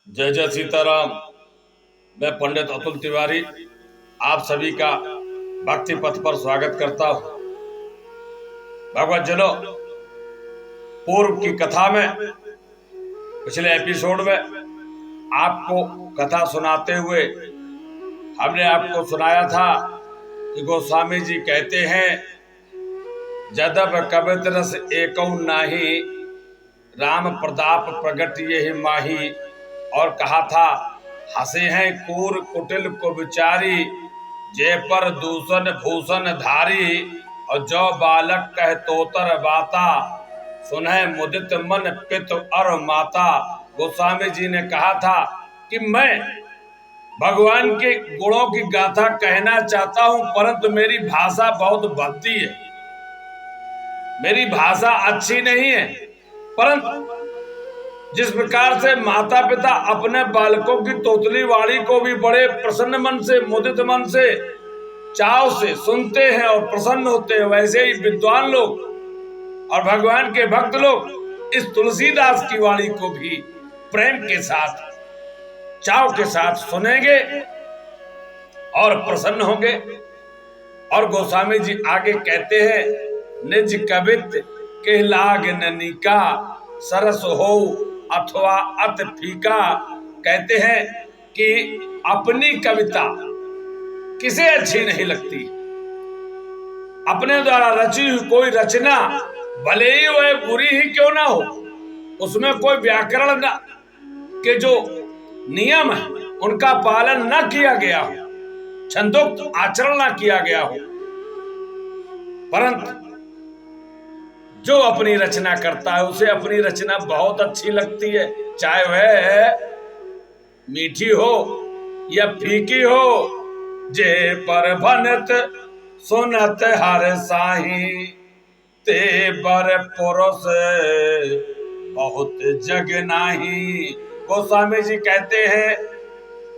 जय जय सीताराम। मैं पंडित अतुल तिवारी आप सभी का भक्ति पथ पर स्वागत करता हूँ। भगवत जनों, पूर्व की कथा में, पिछले एपिसोड में आपको कथा सुनाते हुए हमने आपको सुनाया था कि गोस्वामी जी कहते हैं, जदब कबित रस एकौ नाही, राम प्रताप प्रगट यही माही। और कहा था, हंसे हैं कूर कुटिल को विचारी, जे पर दूषण भूषण धारी। और जो बालक कह तोतर बाता, सुनह मुदित मन पित और माता। गोस्वामी जी ने कहा था कि मैं भगवान के गुणों की गाथा कहना चाहता हूं, परंतु मेरी भाषा बहुत भद्दी है, मेरी भाषा अच्छी नहीं है। परंतु जिस प्रकार से माता पिता अपने बालकों की तोतली वाणी को भी बड़े प्रसन्न मन से, मुदित मन से, चाव से सुनते हैं और प्रसन्न होते हैं, वैसे ही विद्वान लोग और भगवान के भक्त लोग इस तुलसीदास की वाणी को भी प्रेम के साथ, चाव के साथ सुनेंगे और प्रसन्न होंगे। और गोस्वामी जी आगे कहते हैं, निज कवित के लाग ननिका, सरस हो अथवा अत फीका। कहते हैं कि अपनी कविता किसे अच्छी नहीं लगती। अपने द्वारा रची हुई कोई रचना, भले ही वह बुरी ही क्यों ना हो, उसमें कोई व्याकरण के जो नियम है उनका पालन न किया गया हो, छंदोक्त आचरण न किया गया हो, परंतु जो अपनी रचना करता है उसे अपनी रचना बहुत अच्छी लगती है, चाहे वह मीठी हो या फीकी हो। जे पर भनत सुनत हर साही, ते बर पुरुष बहुत जग नाही। गोस्वामी जी कहते हैं,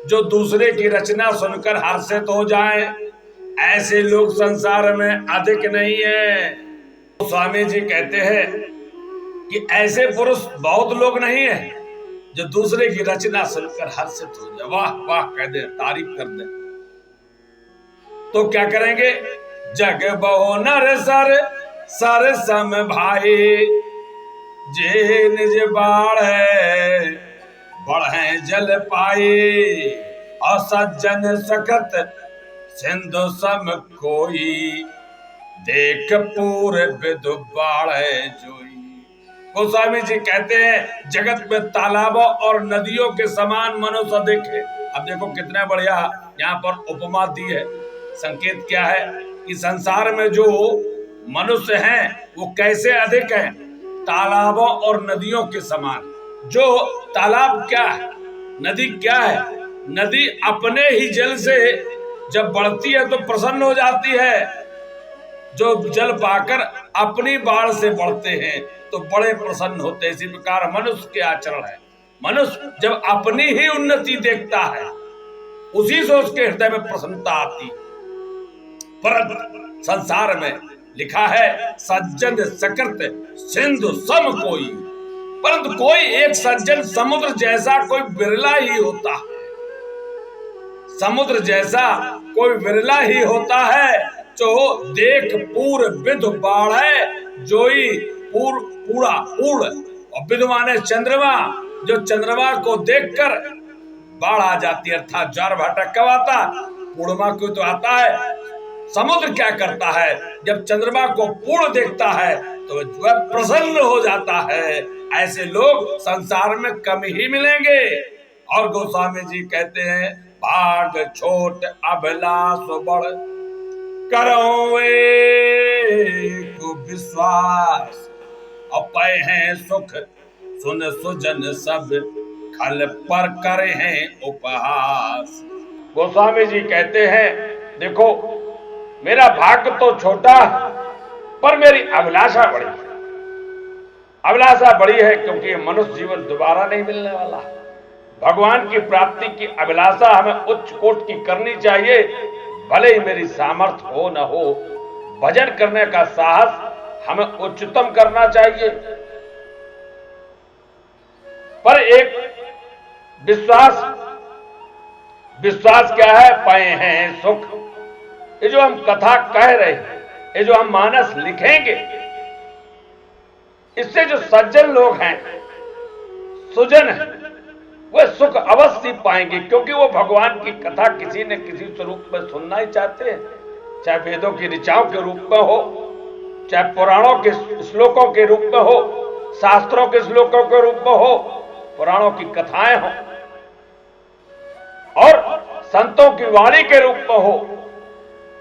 जो दूसरे की रचना सुनकर हर्षित हो जाए, ऐसे लोग संसार में अधिक नहीं है। स्वामी जी कहते हैं कि ऐसे पुरुष बहुत लोग नहीं है जो दूसरे की रचना सुनकर हर्षित हो जाए, वाह वाह कह दे, तारीफ कर दे। तो क्या करेंगे? जग बहु नर सर सर सम भाई, जे निज बाढ़ बढ़े जल पाए। और सज्जन सखत सिंधु सम कोई, देख पूरे विदु बाढ़े जोई। गोस्वामी जी कहते हैं, जगत में तालाबों और नदियों के समान मनुष्य देखे। अब देखो कितना बढ़िया यहाँ पर उपमा दी है। संकेत क्या है कि संसार में जो मनुष्य हैं वो कैसे अधिक हैं? तालाबों और नदियों के समान। जो तालाब क्या है, नदी क्या है? नदी अपने ही जल से जब बढ़ती है तो प्रसन्न हो जाती है। जो जल पाकर अपनी बाढ़ से बढ़ते हैं तो बड़े प्रसन्न होते हैं। इसी प्रकार मनुष्य के आचरण है। मनुष्य जब अपनी ही उन्नति देखता है, उसी से उसके हृदय में प्रसन्नता आती। परंतु संसार में लिखा है, सज्जन सकृत सिंधु सम कोई, परंतु कोई एक सज्जन समुद्र जैसा कोई बिरला ही होता है। समुद्र जैसा कोई बिरला ही होता है जो देख पूर विद बाढ़े जोई। पूरा पूर्ण और विद माने चंद्रमा, जो चंद्रमा को देखकर बाढ़ आ जाती है, अर्थात ज्वार भाटा कब आता? पूर्णिमा को तो आता है। समुद्र क्या करता है? जब चंद्रमा को पूर्ण देखता है तो वह प्रसन्न हो जाता है। ऐसे लोग संसार में कम ही मिलेंगे। और गोस्वामी जी कहते हैं, भाग छोट अभिलाष बड़, करो विश्वास। अपय हैं सुख सुन सुजन सब, खल पर करे हैं उपहास। गोस्वामी जी कहते हैं, देखो मेरा भाग्य तो छोटा पर मेरी अभिलाषा बड़ी है। अभिलाषा बड़ी है क्योंकि मनुष्य जीवन दोबारा नहीं मिलने वाला। भगवान की प्राप्ति की अभिलाषा हमें उच्च कोट की करनी चाहिए। भले ही मेरी सामर्थ्य हो न हो, भजन करने का साहस हमें उच्चतम करना चाहिए। पर एक विश्वास, विश्वास क्या है? पाए हैं सुख। ये जो हम कथा कह रहे हैं, ये जो हम मानस लिखेंगे, इससे जो सज्जन लोग हैं, सुजन है, वे सुख अवश्य पाएंगे, क्योंकि वो भगवान की कथा किसी न किसी स्वरूप में सुनना ही चाहते हैं, चाहे वेदों की ऋचाओं के रूप में हो, चाहे पुराणों के श्लोकों के रूप में हो, शास्त्रों के श्लोकों के रूप में हो, पुराणों की कथाएं हो, और संतों की वाणी के रूप में हो,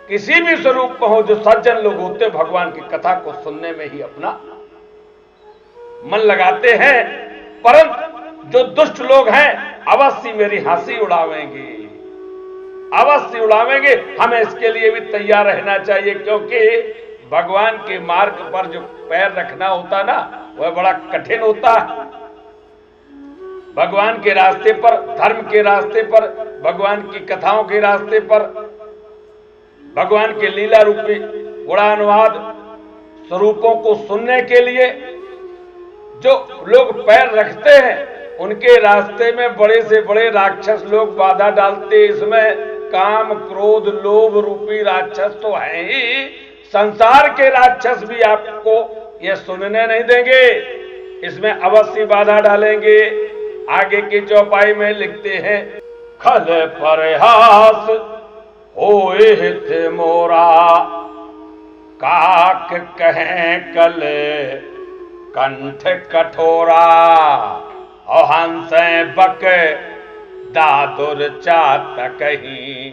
किसी भी स्वरूप में हो, जो सज्जन लोग होते भगवान की कथा को सुनने में ही अपना मन लगाते हैं। परंतु जो दुष्ट लोग हैं अवश्य मेरी हंसी उड़ावेंगे, अवश्य उड़ावेंगे। हमें इसके लिए भी तैयार रहना चाहिए, क्योंकि भगवान के मार्ग पर जो पैर रखना होता ना, वह बड़ा कठिन होता है। भगवान के रास्ते पर, धर्म के रास्ते पर, भगवान की कथाओं के रास्ते पर, भगवान के लीला रूपी गुणानुवाद स्वरूपों को सुनने के लिए जो लोग पैर रखते हैं, उनके रास्ते में बड़े से बड़े राक्षस लोग बाधा डालते। इसमें काम, क्रोध, लोभ रूपी राक्षस तो है ही, संसार के राक्षस भी आपको ये सुनने नहीं देंगे, इसमें अवश्य बाधा डालेंगे। आगे की चौपाई में लिखते हैं, खल परहास होए हित मोरा, काक कहें कल कंठ कठोरा, और हंस बक दादुर चात कहीं,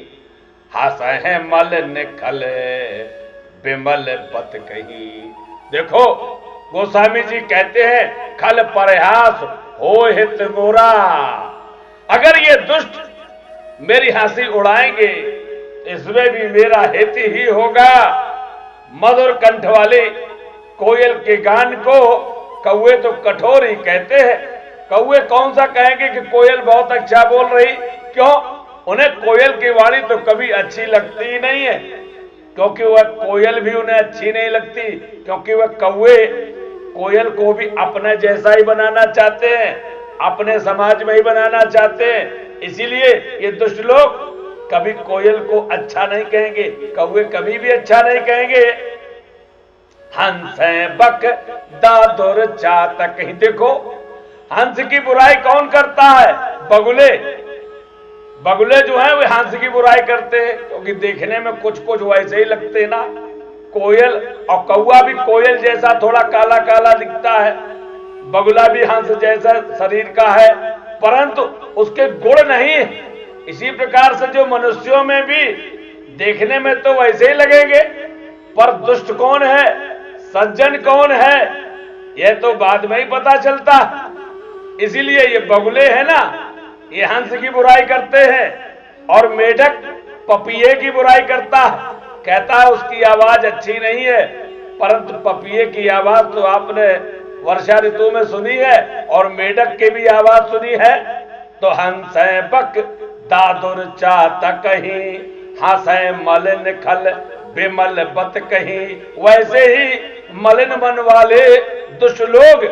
हंस है मल निखल बिमल बत कहीं। देखो गोस्वामी जी कहते हैं, खल परहास हो हित मोरा, अगर ये दुष्ट मेरी हंसी उड़ाएंगे, इसमें भी मेरा हित ही होगा। मधुर कंठ वाले कोयल के गान को कौवे तो कठोर ही कहते हैं। कौवे कौन सा कहेंगे कि कोयल बहुत अच्छा बोल रही? क्यों? उन्हें कोयल की वाणी तो कभी अच्छी लगती ही नहीं है, क्योंकि वह कोयल भी उन्हें अच्छी नहीं लगती, क्योंकि वह कौवे कोयल को भी अपने जैसा ही बनाना चाहते हैं, अपने समाज में ही बनाना चाहते हैं। इसीलिए ये दुष्ट लोग कभी कोयल को अच्छा नहीं कहेंगे, कौवे कभी भी अच्छा नहीं कहेंगे। हंस बक दादुर चात कहीं। देखो हंस की बुराई कौन करता है? बगुले। बगुले जो है वे हंस की बुराई करते हैं, क्योंकि देखने में कुछ कुछ वैसे ही लगते ना। कोयल और कौवा भी कोयल जैसा थोड़ा काला काला दिखता है, बगुला भी हंस जैसा शरीर का है, परंतु उसके गुण नहीं। इसी प्रकार से जो मनुष्यों में भी देखने में तो वैसे ही लगेंगे, पर दुष्ट कौन है, सज्जन कौन है, यह तो बाद में ही पता चलता। इसीलिए ये बगुले हैं ना, ये हंस की बुराई करते हैं, और मेढक पपीहे की बुराई करता है, कहता है उसकी आवाज अच्छी नहीं है। परंतु पपीहे की आवाज तो आपने वर्षा ऋतु में सुनी है, और मेढक की भी आवाज सुनी है। तो हंस बक दादुर चात कहीं, हंसे मलिन खल बिमल बत कहीं। वैसे ही मलिन मन वाले दुष्ट लोग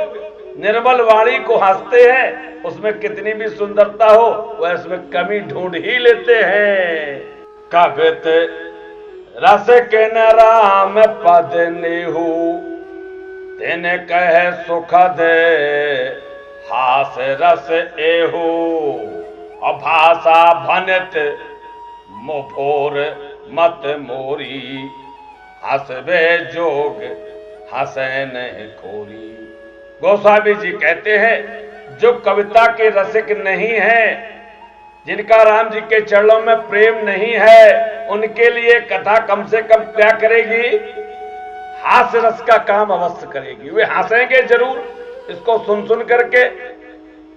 निर्मल वाणी को हंसते हैं, उसमें कितनी भी सुंदरता हो वह उसमें कमी ढूंढ ही लेते हैं। कवित रस के न राम पद नेहू, तिन कह सुखद हास रस एहू, और भाषा भनत मोफोर मत मोरी, हंसबे जोग हंसे नहीं खोरी। गोस्वामी जी कहते हैं, जो कविता के रसिक नहीं है, जिनका राम जी के चरणों में प्रेम नहीं है, उनके लिए कथा कम से कम क्या करेगी? हास्य रस का काम अवश्य करेगी। वे हंसेंगे जरूर इसको सुन सुन करके।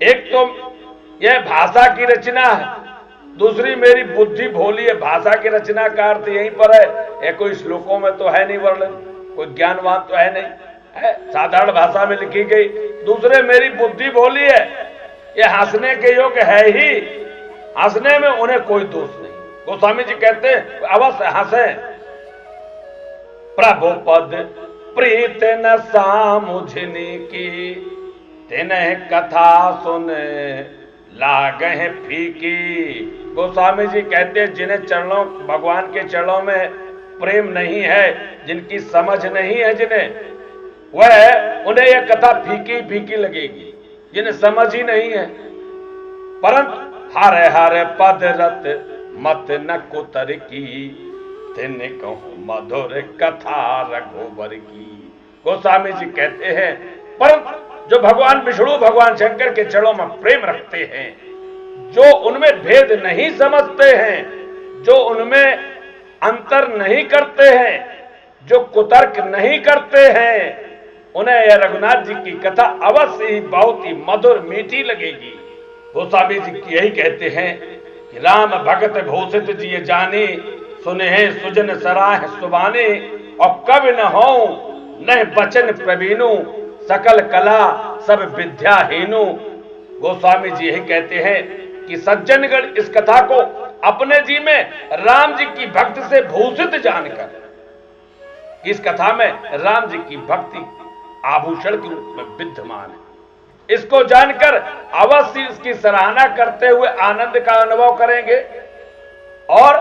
एक तो यह भाषा की रचना है, दूसरी मेरी बुद्धि भोली है। भाषा की रचना का अर्थ यहीं पर है, यह कोई श्लोकों में तो है नहीं वर्णन, कोई ज्ञानवान तो है नहीं, है साधारण भाषा में लिखी गई। दूसरे मेरी बुद्धि भोली है, यह हंसने के योग्य है ही, हंसने में उन्हें कोई दोष नहीं। गोस्वामी जी कहते हैं अवश्य हंसे। प्रभु पद प्रीत न सामुझनी की, तिन्ह कथा सुने लागह फीकी। गोस्वामी जी कहते हैं जिन्हें चरणों भगवान के चरणों में प्रेम नहीं है, जिनकी समझ नहीं है, उन्हें यह कथा फीकी फीकी लगेगी, जिन्हें समझ ही नहीं है। परंतु हारे हारे पद रत मत न कुतर की, तिन कहूं मधुर कथा रघुबर की। गोस्वामी जी कहते हैं परंतु जो भगवान विष्णु भगवान शंकर के चरणों में प्रेम रखते हैं, जो उनमें भेद नहीं समझते हैं, जो उनमें अंतर नहीं करते हैं, जो कुतर्क नहीं करते हैं, उन्हें यह रघुनाथ जी की कथा अवश्य ही बहुत ही मधुर मीठी लगेगी। गोस्वामी जी यही कहते हैं कि राम भगत भूषित जी जाने, सुने सुजन सराह सुबाने, और कवि न हो न बचन प्रवीणु, सकल कला सब विद्याहीनु। गोस्वामी जी यही कहते हैं कि सज्जनगण इस कथा को अपने जी में राम जी की भक्ति से भूषित जानकर, इस कथा में राम जी की भक्ति आभूषण के रूप में विद्यमान है, इसको जानकर अवश्य इसकी सराहना करते हुए आनंद का अनुभव करेंगे। और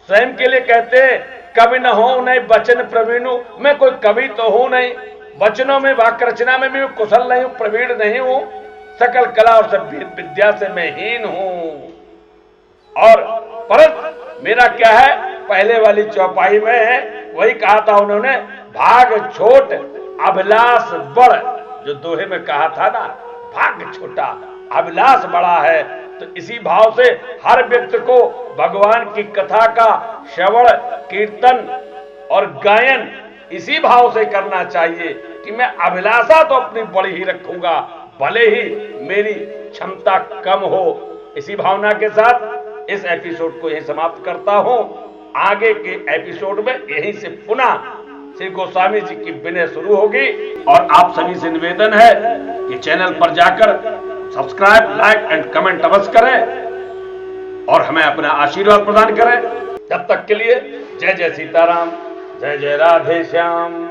स्वयं के लिए कहते हैं कवि न हो नहीं बचन प्रवीणु, मैं कोई कवि तो हूं नहीं, वचनों में वाक्य रचना में भी कुशल नहीं हूं, प्रवीण नहीं हूं, सकल कला और सब विद्या से मैं हीन हूं। और परंतु मेरा क्या है, पहले वाली चौपाई में है वही कहा था उन्होंने, भाग छोट अभिलाष बड़। जो दोहे में कहा था ना, भाग छोटा अभिलाष बड़ा है, तो इसी भाव से हर व्यक्ति को भगवान की कथा का श्रवण कीर्तन और गायन इसी भाव से करना चाहिए कि मैं अभिलाषा तो अपनी बड़ी ही रखूंगा, भले ही मेरी क्षमता कम हो। इसी भावना के साथ इस एपिसोड को यही समाप्त करता हूं। आगे के एपिसोड में यहीं से पुनः श्री गोस्वामी जी की विनय शुरू होगी। और आप सभी से निवेदन है कि चैनल पर जाकर सब्सक्राइब, लाइक एंड कमेंट अवश्य करें और हमें अपना आशीर्वाद प्रदान करें। तब तक के लिए जय जय सीताराम, जय जय राधे श्याम।